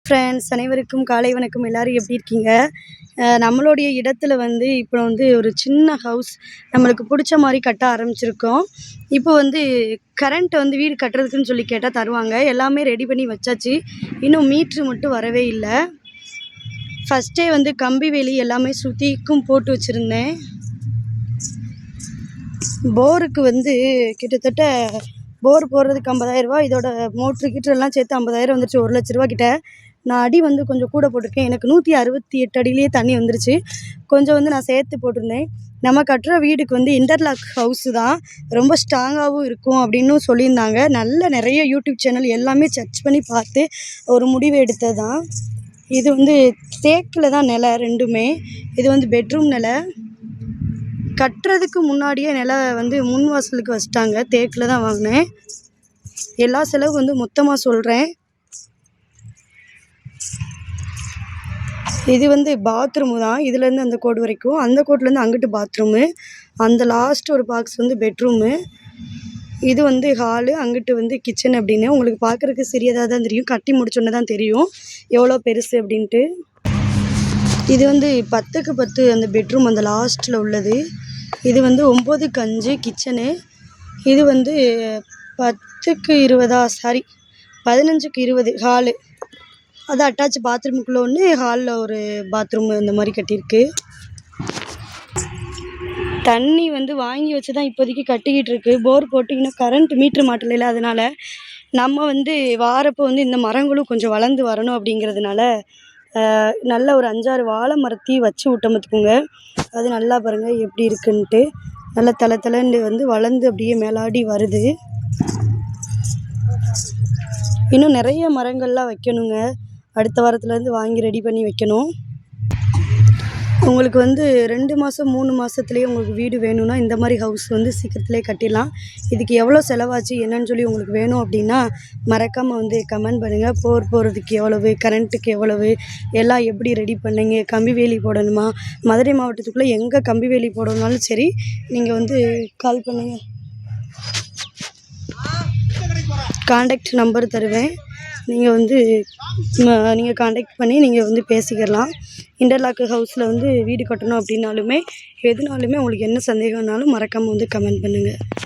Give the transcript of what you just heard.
Friends அனைவருக்கும் காலை வணக்கம். எல்லோரும் எப்படி இருக்கீங்க? நம்மளுடைய இடத்துல வந்து இப்போ வந்து ஒரு சின்ன ஹவுஸ் நம்மளுக்கு பிடிச்ச மாதிரி கட்ட ஆரம்பிச்சிருக்கோம். இப்போ வந்து கரண்ட் வந்து வீடு கட்டுறதுக்குன்னு சொல்லி கேட்டால் தருவாங்க. எல்லாமே ரெடி பண்ணி வச்சாச்சு. இன்னும் மீட்ரு மட்டும் வரவே இல்லை. ஃபஸ்ட்டே வந்து கம்பி வேலி எல்லாமே சுற்றிக்கும் போட்டு வச்சுருந்தேன். போருக்கு வந்து கிட்டத்தட்ட போர் போடுறதுக்கு 50,000 இதோட மோட்ரு கீட்டரெல்லாம் சேர்த்து 50,000 வந்துருச்சு. 1,00,000 கிட்ட. நான் அடி வந்து கொஞ்சம் கூட போட்டிருக்கேன். எனக்கு 168 அடியிலேயே தண்ணி வந்துருச்சு. கொஞ்சம் வந்து நான் சேர்த்து போட்டிருந்தேன். நம்ம கட்டுற வீடுக்கு வந்து இன்டர்லாக் ஹவுஸு தான், ரொம்ப ஸ்ட்ராங்காகவும் இருக்கும் அப்படின்னு சொல்லியிருந்தாங்க. நிறைய யூடியூப் சேனல் எல்லாமே சர்ச் பண்ணி பார்த்து ஒரு முடிவு எடுத்தது தான். இது வந்து தேக்கில் தான் நிலை ரெண்டுமே. இது வந்து பெட்ரூம் நிலை. கட்டுறதுக்கு முன்னாடியே நிலை வந்து முன் வாசலுக்கு வச்சிட்டாங்க. தேக்கில் தான் வாங்கினேன். எல்லா செலவு வந்து மொத்தமாக சொல்கிறேன். இது வந்து பாத்ரூமு தான். இதுலேருந்து அந்த கோடு வரைக்கும், அந்த கோட்லேருந்து அங்கிட்டு பாத்ரூமு, அந்த லாஸ்ட் ஒரு பாக்ஸ் வந்து பெட்ரூமு, இது வந்து ஹாலு, அங்கிட்டு வந்து கிச்சன் அப்படின்னு. உங்களுக்கு பார்க்குறதுக்கு சிறியதாக தான் தெரியும். கட்டி முடிச்சோன்னே தான் தெரியும் எவ்வளோ பெருசு அப்படின்ட்டு. இது வந்து 10க்கு 10 அந்த பெட்ரூம், அந்த லாஸ்ட்டில் உள்ளது. இது வந்து 9க்கு 5 கிச்சனு. இது வந்து 10க்கு 20 சாரி 15க்கு 20 ஹாலு. அது அட்டாச் பாத்ரூமுக்குள்ளே ஒன்று, ஹாலில் ஒரு பாத்ரூமு இந்த மாதிரி கட்டியிருக்கு. தண்ணி வந்து வாங்கி வச்சு தான் இப்போதைக்கு கட்டிக்கிட்டு இருக்கு. போர் போட்டு இன்னும் கரண்ட் மீட்ரு மாட்டலைல, அதனால் நம்ம வந்து வாரப்போ வந்து இந்த மரங்களும் கொஞ்சம் வளர்ந்து வரணும் அப்படிங்கிறதுனால நல்ல ஒரு 5-6 வாழை மரத்தையும் வச்சு விட்டோம் பார்த்துக்கோங்க. அது நல்லா பாருங்கள் எப்படி இருக்குன்ட்டு. நல்லா தலை வந்து வளர்ந்து அப்படியே மேலாடி வருது. இன்னும் நிறைய மரங்கள்லாம் வைக்கணுங்க. அடுத்த வாரத்துலேருந்து வாங்கி ரெடி பண்ணி வைக்கணும். உங்களுக்கு வந்து 2 மாதம் 3 மாதத்துலேயே உங்களுக்கு வீடு வேணும்னா இந்த மாதிரி ஹவுஸ் வந்து சீக்கிரத்துலேயே கட்டிடலாம். இதுக்கு எவ்வளோ செலவாச்சு என்னன்னு சொல்லி உங்களுக்கு வேணும் அப்படின்னா மறக்காமல் வந்து கமெண்ட் பண்ணுங்கள். போர் போகிறதுக்கு எவ்வளவு, கரண்ட்டுக்கு எவ்வளவு, எல்லாம் எப்படி ரெடி பண்ணீங்க, கம்பி வேலி போடணுமா, மதுரை மாவட்டத்துக்குள்ளே எங்கே கம்பி வேலி போடணுனாலும் சரி நீங்கள் வந்து கால் பண்ணுங்கள். காண்டாக்ட் நம்பர் தருவேன். நீங்கள் வந்து நீங்கள் காண்டாக்ட் பண்ணி நீங்கள் வந்து பேசிக்கிடலாம். இன்டர்லாக் ஹவுஸில் வந்து வீடு கட்டணும் அப்படின்னாலுமே எதுனாலுமே உங்களுக்கு என்ன சந்தேகம்னாலும் மறக்காமல் வந்து கமெண்ட் பண்ணுங்கள்.